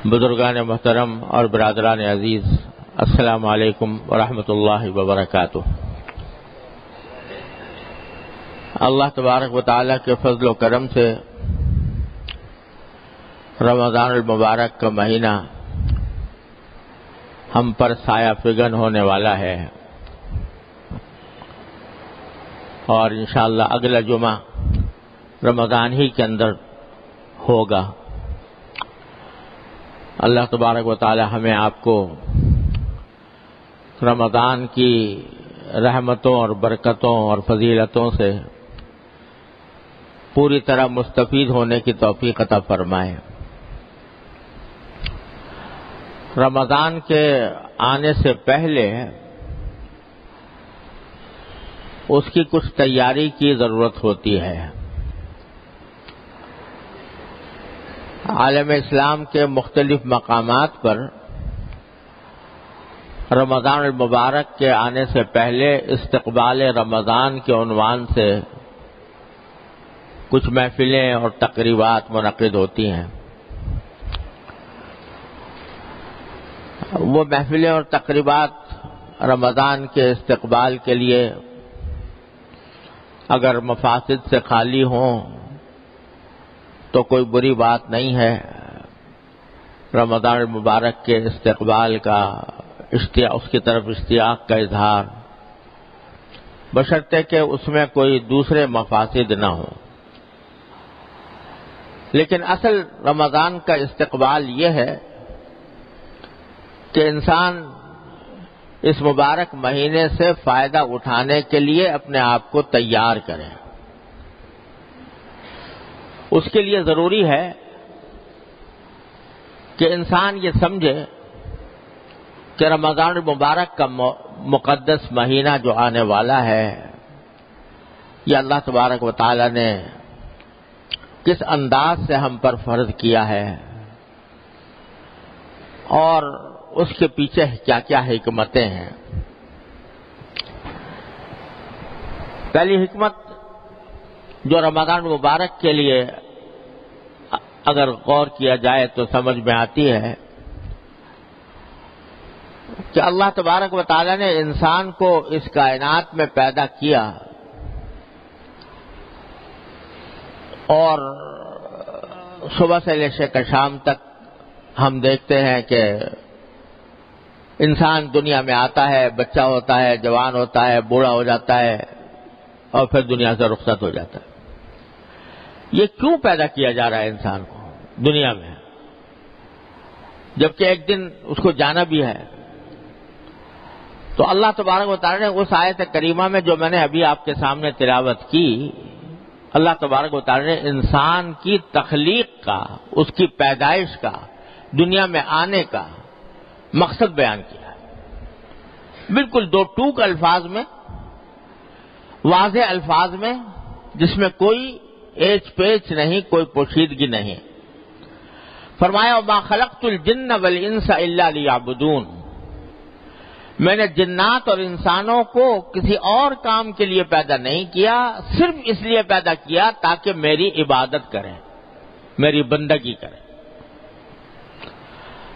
بزرگان محترم اور برادران عزیز، السلام علیکم ورحمۃ اللہ وبرکاتہ۔ اللہ تبارک و تعالی کے فضل و کرم سے رمضان المبارک کا مہینہ ہم پر سایہ فگن ہونے والا ہے، اور انشاءاللہ اگلا جمعہ رمضان ہی کے اندر ہوگا۔ اللہ تبارک و تعالی ہمیں آپ کو رمضان کی رحمتوں اور برکتوں اور فضیلتوں سے پوری طرح مستفید ہونے کی توفیق عطا فرمائے۔ رمضان کے آنے سے پہلے اس کی کچھ تیاری کی ضرورت ہوتی ہے۔ عالم اسلام کے مختلف مقامات پر رمضان المبارک کے آنے سے پہلے استقبال رمضان کے عنوان سے کچھ محفلیں اور تقریبات منعقد ہوتی ہیں۔ وہ محفلیں اور تقریبات رمضان کے استقبال کے لیے اگر مفاسد سے خالی ہوں تو کوئی بری بات نہیں ہے۔ رمضان المبارک کے استقبال کا اس کی طرف اشتیاق کا اظہار، بشرطے کہ اس میں کوئی دوسرے مفاسد نہ ہوں۔ لیکن اصل رمضان کا استقبال یہ ہے کہ انسان اس مبارک مہینے سے فائدہ اٹھانے کے لیے اپنے آپ کو تیار کرے۔ اس کے لیے ضروری ہے کہ انسان یہ سمجھے کہ رمضان المبارک کا مقدس مہینہ جو آنے والا ہے، یہ اللہ تبارک و تعالی نے کس انداز سے ہم پر فرض کیا ہے، اور اس کے پیچھے کیا کیا حکمتیں ہیں۔ پہلی حکمت جو رمضان المبارک کے لیے اگر غور کیا جائے تو سمجھ میں آتی ہے کہ اللہ تبارک و تعالی نے انسان کو اس کائنات میں پیدا کیا، اور صبح سے لے کر شام تک ہم دیکھتے ہیں کہ انسان دنیا میں آتا ہے، بچہ ہوتا ہے، جوان ہوتا ہے، بوڑھا ہو جاتا ہے، اور پھر دنیا سے رخصت ہو جاتا ہے۔ یہ کیوں پیدا کیا جا رہا ہے انسان کو دنیا میں، جبکہ ایک دن اس کو جانا بھی ہے؟ تو اللہ تبارک و تعالی نے اس آیت کریمہ میں جو میں نے ابھی آپ کے سامنے تلاوت کی، اللہ تبارک و تعالی نے انسان کی تخلیق کا، اس کی پیدائش کا، دنیا میں آنے کا مقصد بیان کیا ہے، بالکل دو ٹوک الفاظ میں، واضح الفاظ میں، جس میں کوئی ایچ پیچ نہیں، کوئی پوشیدگی نہیں۔ فرمایا وَمَا خَلَقْتُ الْجِنَّ وَالْإِنسَ إِلَّا لِيَعْبُدُونَ، میں نے جنات اور انسانوں کو کسی اور کام کے لیے پیدا نہیں کیا، صرف اس لیے پیدا کیا تاکہ میری عبادت کریں، میری بندگی کریں۔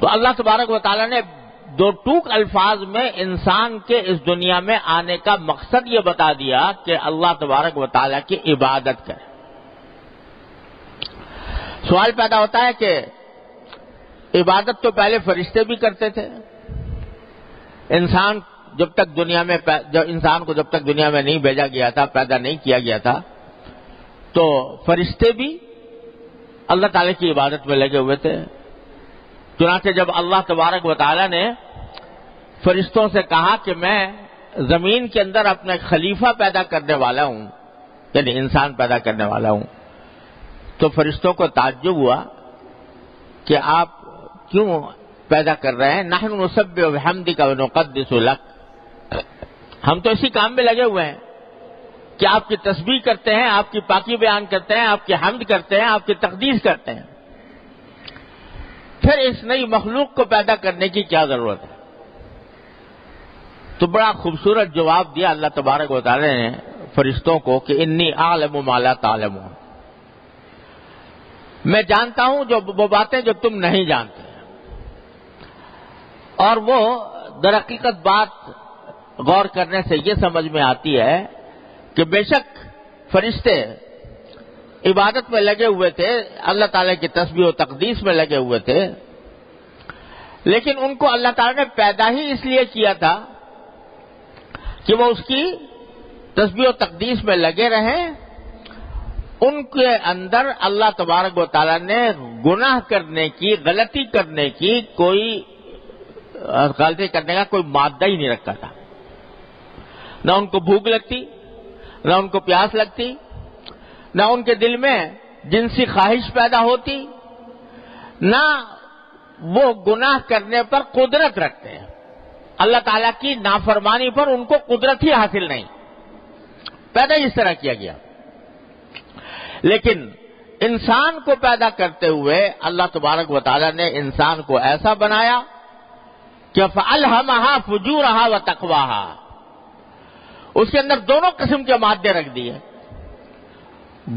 تو اللہ تبارک و تعالیٰ نے دو ٹوک الفاظ میں انسان کے اس دنیا میں آنے کا مقصد یہ بتا دیا کہ اللہ تبارک و تعالیٰ کی عبادت کریں۔ سوال پیدا ہوتا ہے کہ عبادت تو پہلے فرشتے بھی کرتے تھے، انسان کو جب تک دنیا میں نہیں بھیجا گیا تھا، پیدا نہیں کیا گیا تھا، تو فرشتے بھی اللہ تعالیٰ کی عبادت میں لگے ہوئے تھے۔ چنانچہ جب اللہ تبارک و تعالیٰ نے فرشتوں سے کہا کہ میں زمین کے اندر اپنا خلیفہ پیدا کرنے والا ہوں، یعنی انسان پیدا کرنے والا ہوں، تو فرشتوں کو تعجب ہوا کہ آپ کیوں پیدا کر رہے ہیں؟ نحن نسبح بحمدک ونقدس لک، ہم تو اسی کام میں لگے ہوئے ہیں کہ آپ کی تسبیح کرتے ہیں، آپ کی پاکی بیان کرتے ہیں، آپ کی حمد کرتے ہیں، آپ کی تقدیس کرتے ہیں، پھر اس نئی مخلوق کو پیدا کرنے کی کیا ضرورت ہے؟ تو بڑا خوبصورت جواب دیا اللہ تبارک و تعالی نے فرشتوں کو کہ انی اعلم ما لا تعلمون، میں جانتا ہوں جو وہ باتیں جو تم نہیں جانتے۔ اور وہ در حقیقت بات غور کرنے سے یہ سمجھ میں آتی ہے کہ بے شک فرشتے عبادت میں لگے ہوئے تھے، اللہ تعالیٰ کی تسبیح و تقدیس میں لگے ہوئے تھے، لیکن ان کو اللہ تعالیٰ نے پیدا ہی اس لیے کیا تھا کہ وہ اس کی تسبیح و تقدیس میں لگے رہیں۔ ان کے اندر اللہ تبارک و تعالیٰ نے گناہ کرنے کی، غلطی کرنے کی، غلطی کرنے کا کوئی مادہ ہی نہیں رکھا تھا۔ نہ ان کو بھوک لگتی، نہ ان کو پیاس لگتی، نہ ان کے دل میں جنسی خواہش پیدا ہوتی، نہ وہ گناہ کرنے پر قدرت رکھتے ہیں۔ اللہ تعالیٰ کی نافرمانی پر ان کو قدرت ہی حاصل نہیں، پیدا اس طرح کیا گیا۔ لیکن انسان کو پیدا کرتے ہوئے اللہ تبارک و تعالیٰ نے انسان کو ایسا بنایا کہ فَأَلْهَمَهَا فُجُورَهَا وَتَقْوَاهَا، اس کے اندر دونوں قسم کے مادے رکھ دیے،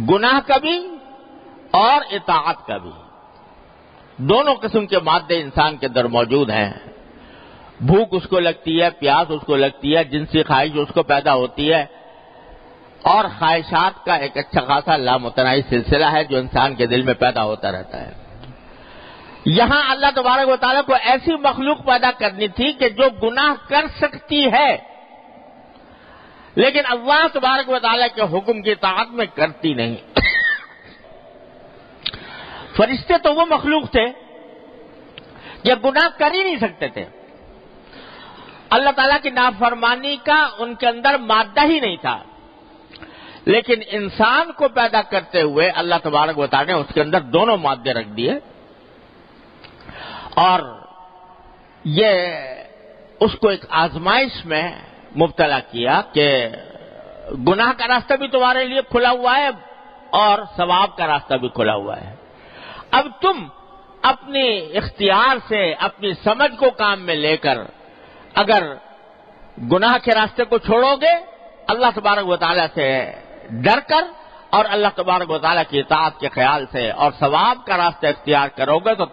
گناہ کا بھی اور اطاعت کا بھی۔ دونوں قسم کے مادے انسان کے اندر موجود ہیں۔ بھوک اس کو لگتی ہے، پیاس اس کو لگتی ہے، جنسی خواہش اس کو پیدا ہوتی ہے، اور خواہشات کا ایک اچھا خاصا لامتناہی سلسلہ ہے جو انسان کے دل میں پیدا ہوتا رہتا ہے۔ یہاں اللہ تبارک و تعالیٰ کو ایسی مخلوق پیدا کرنی تھی کہ جو گناہ کر سکتی ہے، لیکن اللہ تبارک و تعالیٰ کے حکم کی اطاعت میں کرتی نہیں۔ فرشتے تو وہ مخلوق تھے یہ گناہ کر ہی نہیں سکتے تھے، اللہ تعالیٰ کی نافرمانی کا ان کے اندر مادہ ہی نہیں تھا، لیکن انسان کو پیدا کرتے ہوئے اللہ تبارک و تعالیٰ نے اس کے اندر دونوں مادے رکھ دیے، اور یہ اس کو ایک آزمائش میں مبتلا کیا کہ گناہ کا راستہ بھی تمہارے لیے کھلا ہوا ہے اور ثواب کا راستہ بھی کھلا ہوا ہے۔ اب تم اپنی اختیار سے، اپنی سمجھ کو کام میں لے کر اگر گناہ کے راستے کو چھوڑو گے، اللہ تبارک و تعالیٰ سے ڈر کر اور اللہ تبارک و تعالیٰ کی اطاعت کے خیال سے اور ثواب کا راستہ اختیار کرو گے تو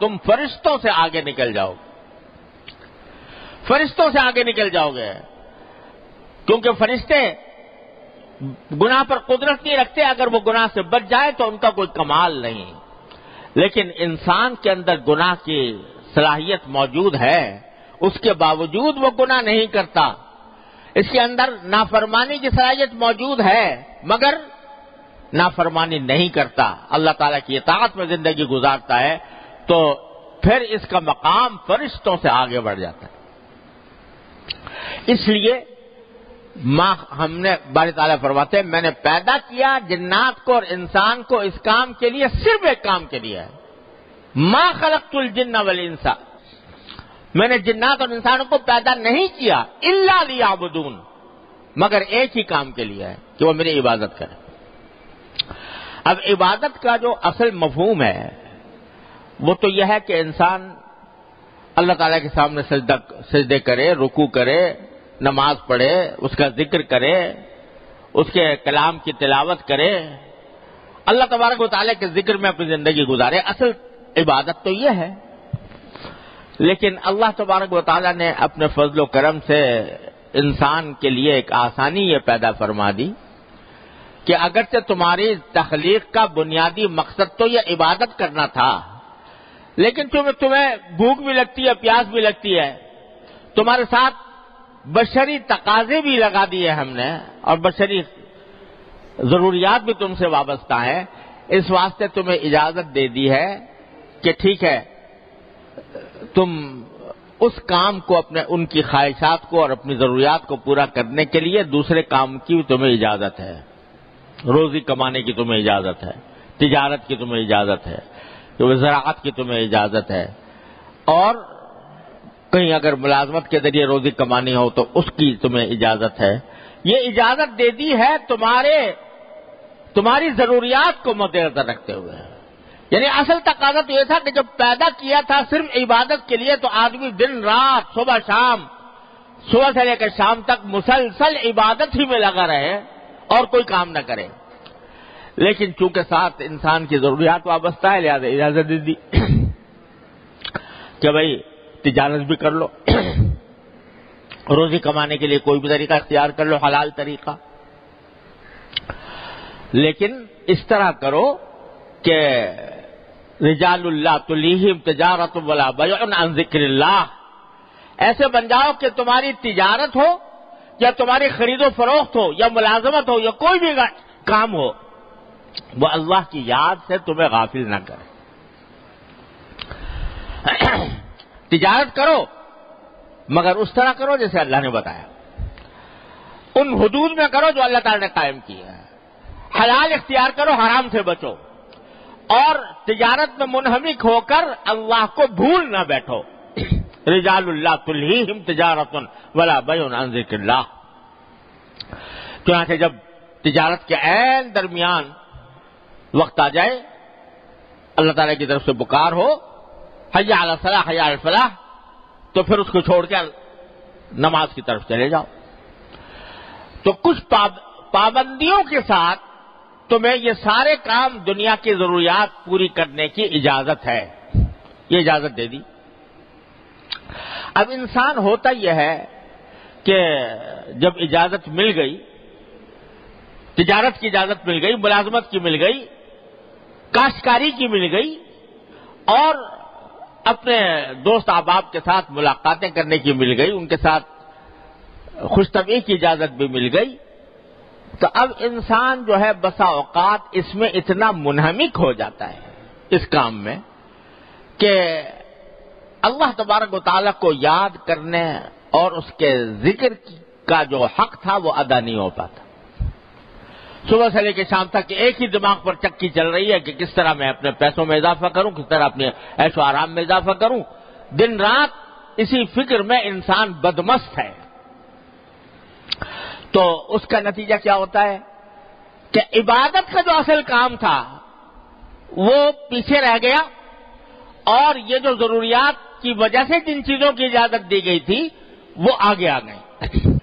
تم فرشتوں سے آگے نکل جاؤ گے، فرشتوں سے آگے نکل جاؤ گے، کیونکہ فرشتے گناہ پر قدرت نہیں رکھتے، اگر وہ گناہ سے بچ جائے تو ان کا کوئی کمال نہیں، لیکن انسان کے اندر گناہ کی صلاحیت موجود ہے، اس کے باوجود وہ گناہ نہیں کرتا، اس کے اندر نافرمانی کی صلاحیت موجود ہے مگر نافرمانی نہیں کرتا، اللہ تعالیٰ کی اطاعت میں زندگی گزارتا ہے، تو پھر اس کا مقام فرشتوں سے آگے بڑھ جاتا ہے۔ اس لیے ہم نے باری تعالیٰ فرماتے ہیں میں نے پیدا کیا جنات کو اور انسان کو اس کام کے لیے، صرف ایک کام کے لیے ہے، ما خلقت الجن والانس، میں نے جنات اور انسانوں کو پیدا نہیں کیا الا لیعبدون، مگر ایک ہی کام کے لیے ہے کہ وہ میری عبادت کرے۔ اب عبادت کا جو اصل مفہوم ہے وہ تو یہ ہے کہ انسان اللہ تعالیٰ کے سامنے سجدے کرے، رکوع کرے، نماز پڑھے، اس کا ذکر کرے، اس کے کلام کی تلاوت کرے، اللہ تبارک و تعالیٰ کے ذکر میں اپنی زندگی گزارے، اصل عبادت تو یہ ہے۔ لیکن اللہ تبارک و تعالیٰ نے اپنے فضل و کرم سے انسان کے لیے ایک آسانی یہ پیدا فرما دی کہ اگرچہ تمہاری تخلیق کا بنیادی مقصد تو یہ عبادت کرنا تھا، لیکن تمہیں بھوک بھی لگتی ہے، پیاس بھی لگتی ہے، تمہارے ساتھ بشری تقاضے بھی لگا دیے ہم نے اور بشری ضروریات بھی تم سے وابستہ ہیں، اس واسطے تمہیں اجازت دے دی ہے کہ ٹھیک ہے تم اس کام کو ان کی خواہشات کو اور اپنی ضروریات کو پورا کرنے کے لیے دوسرے کام کی تمہیں اجازت ہے، روزی کمانے کی تمہیں اجازت ہے، تجارت کی تمہیں اجازت ہے، زراعت کی تمہیں اجازت ہے، اور کہیں اگر ملازمت کے ذریعے روزی کمانی ہو تو اس کی تمہیں اجازت ہے۔ یہ اجازت دے دی ہے تمہاری ضروریات کو مد نظر رکھتے ہوئے، یعنی اصل تقاضا تو یہ تھا کہ جب پیدا کیا تھا صرف عبادت کے لیے تو آدمی دن رات صبح سے لے کر شام تک مسلسل عبادت ہی میں لگا رہے اور کوئی کام نہ کرے، لیکن چونکہ ساتھ انسان کی ضروریات وابستہ ہے لہذا اجازت دے دی کہ بھائی تجارت بھی کر لو، روزی کمانے کے لیے کوئی بھی طریقہ اختیار کر لو، حلال طریقہ، لیکن اس طرح کرو کہ رجال اللہ تلیہم تجارت ولا بیع عن ذکر اللہ، ایسے بن جاؤ کہ تمہاری تجارت ہو یا تمہاری خرید و فروخت ہو یا ملازمت ہو یا کوئی بھی کام ہو، وہ اللہ کی یاد سے تمہیں غافل نہ کرے۔ تجارت کرو مگر اس طرح کرو جیسے اللہ نے بتایا، ان حدود میں کرو جو اللہ تعالی نے قائم کی ہے، حلال اختیار کرو، حرام سے بچو، اور تجارت میں منہمک ہو کر اللہ کو بھول نہ بیٹھو۔ رجال اللہ تلہیہم تجارت ولا بیع عن ذکر اللہ۔ چنانچہ جب تجارت کے عین درمیان وقت آ جائے، اللہ تعالیٰ کی طرف سے پکار ہو، حی علی الصلاح حی علی الفلاح، تو پھر اس کو چھوڑ کے نماز کی طرف چلے جاؤ۔ تو کچھ پابندیوں کے ساتھ تمہیں یہ سارے کام دنیا کی ضروریات پوری کرنے کی اجازت ہے، یہ اجازت دے دی۔ اب انسان ہوتا یہ ہے کہ جب اجازت مل گئی، تجارت کی اجازت مل گئی، ملازمت کی مل گئی، کاشتکاری کی مل گئی، اور اپنے دوست احباب کے ساتھ ملاقاتیں کرنے کی مل گئی، ان کے ساتھ خوش طبعی کی اجازت بھی مل گئی، تو اب انسان جو ہے بسا اوقات اس میں اتنا منہمک ہو جاتا ہے اس کام میں کہ اللہ تبارک و تعالیٰ کو یاد کرنے اور اس کے ذکر کا جو حق تھا وہ ادا نہیں ہو پاتا۔ صبح سے لے کے شام تک ایک ہی دماغ پر چکی چل رہی ہے کہ کس طرح میں اپنے پیسوں میں اضافہ کروں، کس طرح اپنے عیش و آرام میں اضافہ کروں، دن رات اسی فکر میں انسان بدمست ہے۔ تو اس کا نتیجہ کیا ہوتا ہے کہ عبادت کا جو اصل کام تھا وہ پیچھے رہ گیا، اور یہ جو ضروریات کی وجہ سے جن چیزوں کی اجازت دی گئی تھی وہ آگے آ گئی۔